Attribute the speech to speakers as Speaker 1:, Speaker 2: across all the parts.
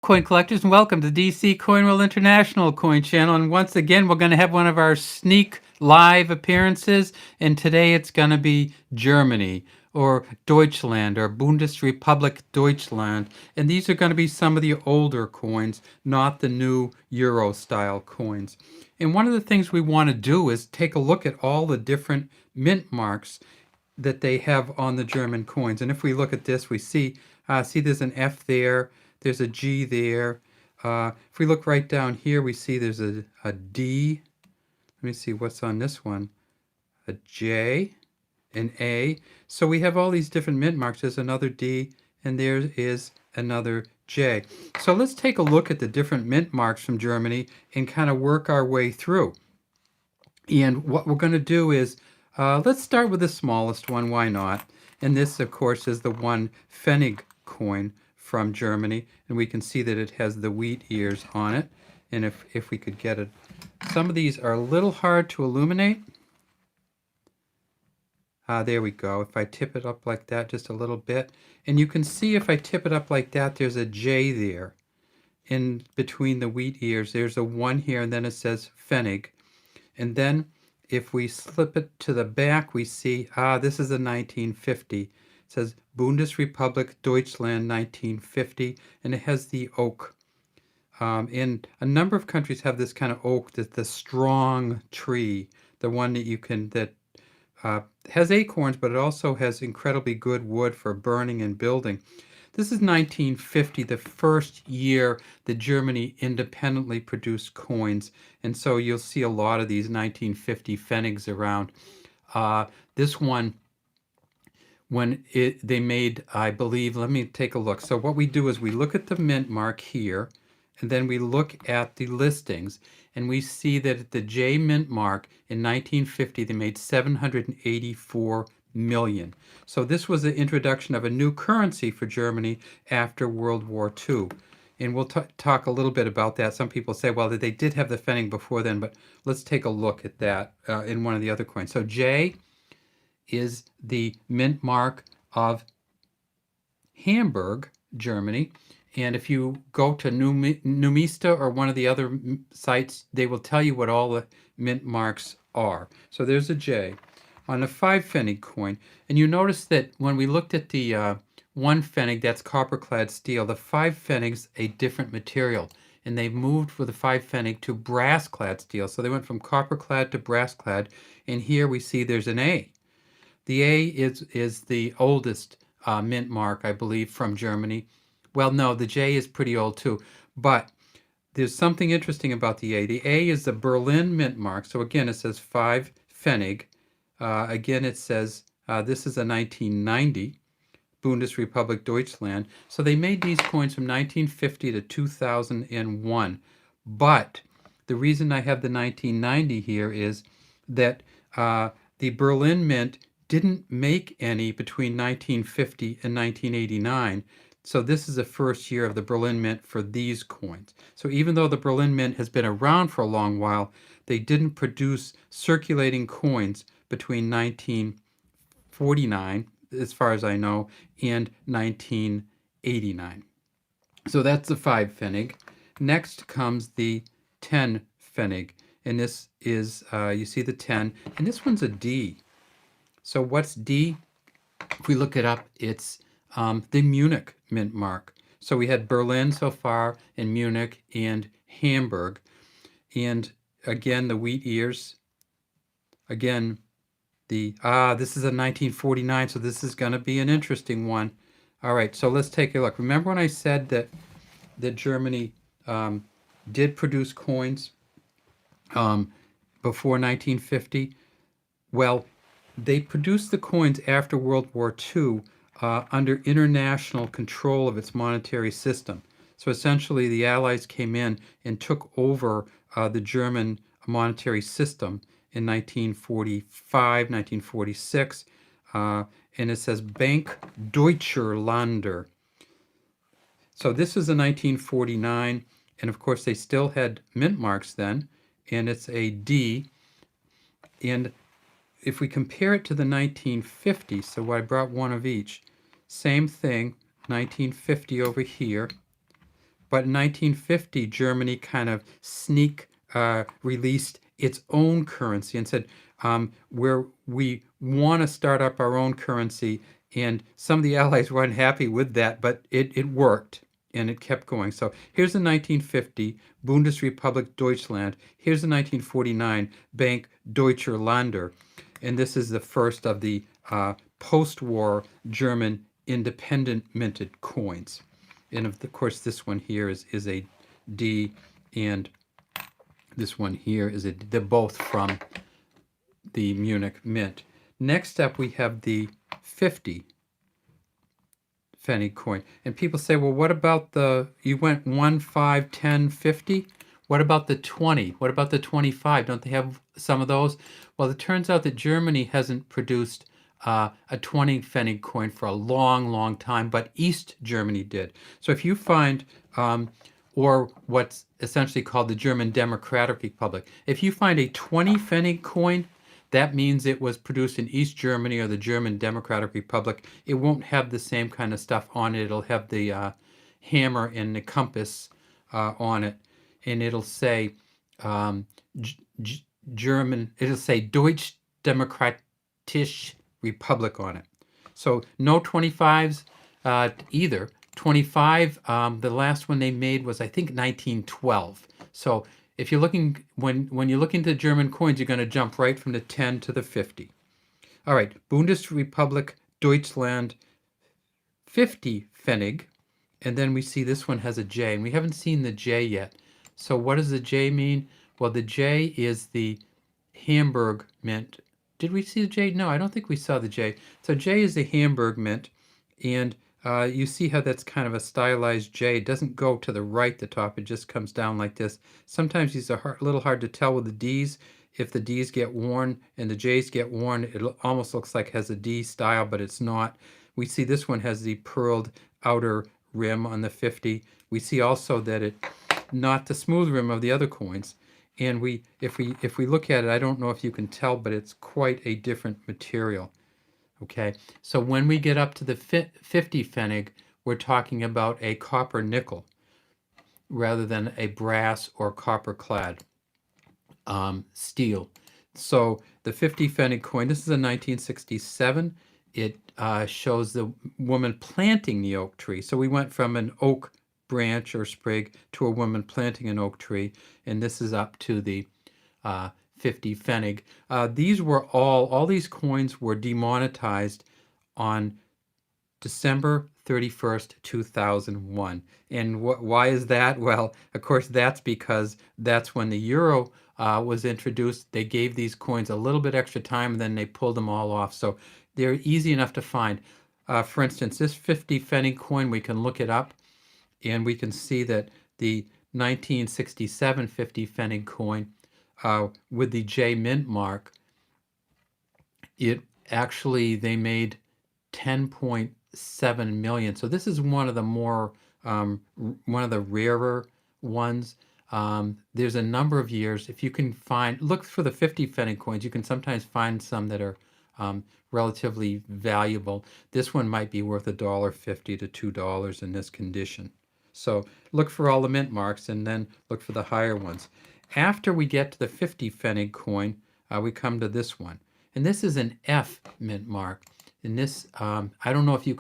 Speaker 1: coin collectors, and welcome to DC Coin World International Coin Channel. And once again, we're going to have one of our sneak live appearances. And today it's going to be Germany or Deutschland or Bundesrepublik Deutschland. And these are going to be some of the older coins, not the new Euro style coins. And one of the things we want to do is take a look at all the different mint marks that they have on the German coins. And if we look at this, we see there's an F there, there's a G there. If we look right down here, we see there's a D. Let me see what's on this one. A J, an A. So we have all these different mint marks. There's another D, and there is another J. So let's take a look at the different mint marks from Germany and kind of work our way through. And what we're going to do is, let's start with the smallest one, why not? And this, of course, is the one Fennig Coin from Germany. And we can see that it has the wheat ears on it. And if we could get it. Some of these are a little hard to illuminate. There we go. If I tip it up like that just a little bit. And you can see if I tip it up like that, there's a J there. In between the wheat ears, there's a 1 here, and then it says Fennig. And then if we slip it to the back, we see, this is a 1950. It says Bundesrepublik Deutschland 1950, and it has the oak. And a number of countries have this kind of oak, the strong tree, the one that you can, that has acorns, but it also has incredibly good wood for burning and building. This is 1950, the first year that Germany independently produced coins. And so you'll see a lot of these 1950 Pfennigs around. This one, when they made, I believe, let me take a look. So what we do is we look at the mint mark here, and then we look at the listings, and we see that at the J mint mark in 1950, they made 784 million. So this was the introduction of a new currency for Germany after World War II. And we'll talk a little bit about that. Some people say, well, that they did have the Pfennig before then, but let's take a look at that in one of the other coins. So J is the mint mark of Hamburg, Germany. And if you go to Numista or one of the other sites, they will tell you what all the mint marks are. So there's a J. On a 5 Fennig coin, and you notice that when we looked at the 1 Pfennig, that's copper-clad steel, the 5 Pfennig's a different material, and they've moved for the 5 Pfennig to brass-clad steel. So they went from copper-clad to brass-clad, and here we see there's an A. The A is the oldest mint mark, I believe, from Germany. Well, no, the J is pretty old too, but there's something interesting about the A. The A is the Berlin mint mark. So again, it says 5 Pfennig. Again, it says this is a 1990 Bundesrepublik Deutschland. So they made these coins from 1950 to 2001. But the reason I have the 1990 here is that the Berlin Mint didn't make any between 1950 and 1989. So this is the first year of the Berlin Mint for these coins. So even though the Berlin Mint has been around for a long while, they didn't produce circulating coins between 1949, as far as I know, and 1989. So that's the 5 Pfennig. Next comes the 10 Pfennig. And this is, you see the 10, and this one's a D. So what's D? If we look it up, it's the Munich mint mark. So we had Berlin so far, and Munich, and Hamburg. And again, the wheat ears. Again, this is a 1949, so this is going to be an interesting one. All right, so let's take a look. Remember when I said that Germany did produce coins before 1950? Well, they produced the coins after World War II under international control of its monetary system. So essentially, the Allies came in and took over the German monetary system in 1945, 1946, and it says Bank Deutscher Länder. So this is a 1949, and of course they still had mint marks then, and it's a D. And if we compare it to the 1950s, so I brought one of each, same thing, 1950 over here. But in 1950, Germany kind of released its own currency and said, we want to start up our own currency. And some of the allies weren't happy with that, but it worked and it kept going. So here's the 1950 Bundesrepublik Deutschland. Here's the 1949 Bank Deutscher Länder. And this is the first of the post-war German independent minted coins. And of course, this one here is a D, and this one here is a D. They're both from the Munich Mint. Next up, we have the 50 Fennig coin. And people say, well, what about you went 1, 5, 10, 50? What about the 20? What about the 25? Don't they have some of those? Well, it turns out that Germany hasn't produced a 20 Fennig coin for a long, long time, but East Germany did. So if you find, or what's essentially called the German Democratic Republic, if you find a 20 Fennig coin, that means it was produced in East Germany or the German Democratic Republic. It won't have the same kind of stuff on it. It'll have the hammer and the compass on it, and it'll say German. It'll say Deutsche Demokratische Republic on it. So no 25s either. 25, the last one they made was, I think, 1912. So if you're looking, when you look into German coins, you're going to jump right from the 10 to the 50. All right, Bundesrepublik Deutschland 50 Pfennig. And then we see this one has a J, and we haven't seen the J yet. So what does the J mean? Well, the J is the Hamburg Mint. Did we see the J? No, I don't think we saw the J. So J is the Hamburg Mint, and you see how that's kind of a stylized J. It doesn't go to the right, the top. It just comes down like this. Sometimes these are a little hard to tell with the D's. If the D's get worn and the J's get worn, it almost looks like it has a D style, but it's not. We see this one has the pearled outer rim on the 50. We see also that it, not the smooth rim of the other coins. And if we look at it, I don't know if you can tell, but it's quite a different material. Okay, so when we get up to the 50 Pfennig, we're talking about a copper nickel rather than a brass or copper clad steel. So the 50 Pfennig coin, this is a 1967. It shows the woman planting the oak tree. So we went from an oak branch or sprig to a woman planting an oak tree, and this is up to the 50 Pfennig. These were all these coins were demonetized on December 31st, 2001. And why is that? Well, of course, that's because that's when the euro was introduced. They gave these coins a little bit extra time, and then they pulled them all off. So they're easy enough to find. For instance, this 50 Fennig coin, we can look it up, and we can see that the 1967 50 Fennig coin with the J mint mark, it actually, they made 10.7 million. So this is one of the more, one of the rarer ones. There's a number of years. If you can find, look for the 50 Fennig coins, you can sometimes find some that are relatively valuable. This one might be worth $1.50 to $2 in this condition. So look for all the mint marks and then look for the higher ones. After we get to the 50 Pfennig coin, we come to this one. And this is an F mint mark. And this, I don't know if you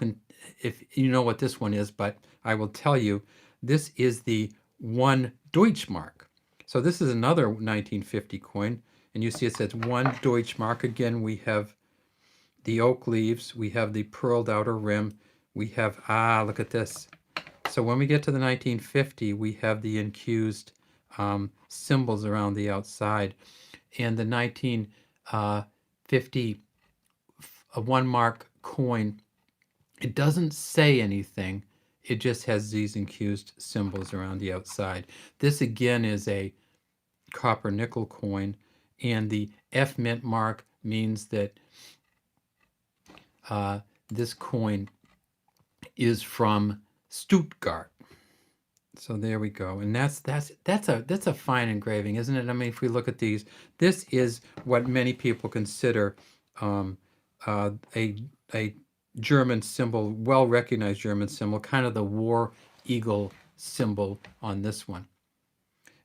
Speaker 1: know what this one is, but I will tell you, this is the 1 Deutschmark. So this is another 1950 coin. And you see it says 1 Deutschmark. Again, we have the oak leaves. We have the pearled outer rim. We have, look at this. So when we get to the 1950, we have the incused symbols around the outside. And the 1950 1 mark coin, it doesn't say anything. It just has these incused symbols around the outside. This again is a copper nickel coin, and the F mint mark means that this coin is from Stuttgart. So there we go, and that's a fine engraving, isn't it? I mean, if we look at these, this is what many people consider a German symbol, well-recognized German symbol, kind of the war eagle symbol on this one.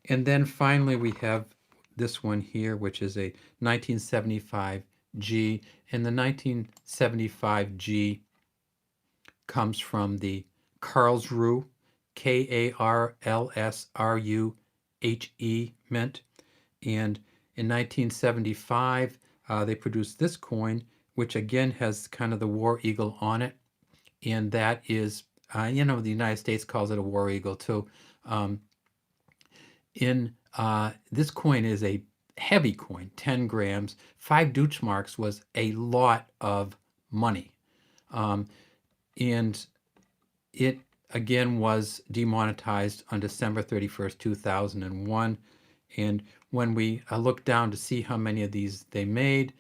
Speaker 1: And then finally we have this one here, which is a 1975 G, and the 1975 G comes from the Karlsruhe, Karlsruhe mint, and in 1975 they produced this coin, which again has kind of the war eagle on it, and that is, the United States calls it a war eagle too. This coin is a heavy coin, 10 grams. 5 Deutschmarks was a lot of money. And it again was demonetized on December 31st, 2001. And when we looked down to see how many of these they made,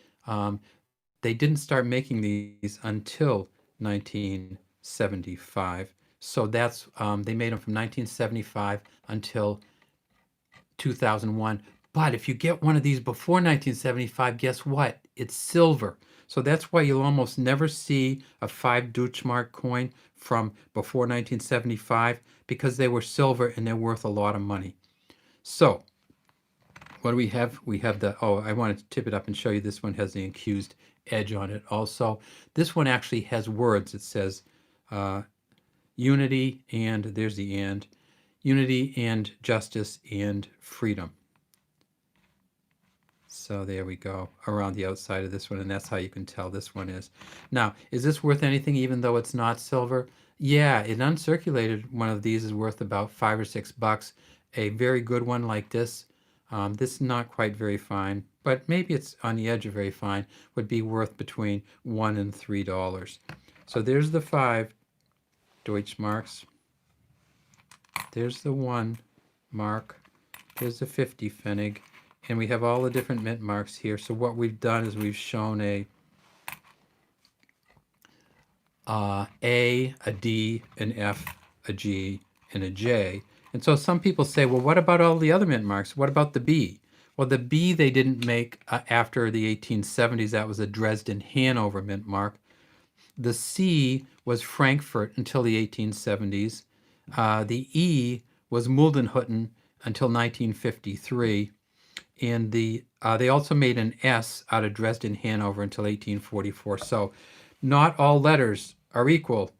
Speaker 1: they didn't start making these until 1975. So that's, they made them from 1975 until 2001. But if you get one of these before 1975, guess what? It's silver. So that's why you'll almost never see a 5 Deutschmark coin from before 1975, because they were silver and they're worth a lot of money. So what do we have? We have the, I wanted to tip it up and show you, this one has the accused edge on it also. This one actually has words. It says unity, and there's the and, unity and justice and freedom. So there we go, around the outside of this one, and that's how you can tell this one is. Now, is this worth anything even though it's not silver? Yeah, an uncirculated one of these is worth about $5 or $6. A very good one like this, this is not quite very fine, but maybe it's on the edge of very fine, would be worth between $1 and $3. So there's the 5 Deutschmarks. There's the 1 mark. There's the 50 Pfennig. And we have all the different mint marks here. So what we've done is we've shown a D, an F, a G, and a J. And so some people say, well, what about all the other mint marks? What about the B? Well, the B they didn't make after the 1870s. That was a Dresden-Hanover mint mark. The C was Frankfurt until the 1870s. The E was Muldenhütten until 1953. And they also made an S out of Dresden-Hanover until 1844. So not all letters are equal,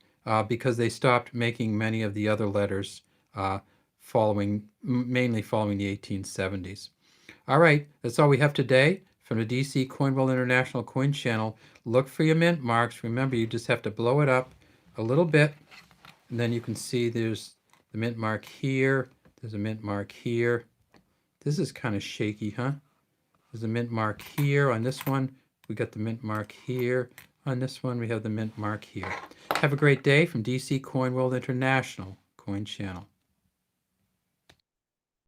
Speaker 1: because they stopped making many of the other letters mainly following the 1870s. All right, that's all we have today from the DC Coin World International Coin Channel. Look for your mint marks. Remember, you just have to blow it up a little bit, and then you can see there's the mint mark here. There's a mint mark here. This is kind of shaky, huh? There's a mint mark here on this one. We got the mint mark here. On this one, we have the mint mark here. Have a great day from DC Coin World International Coin Channel.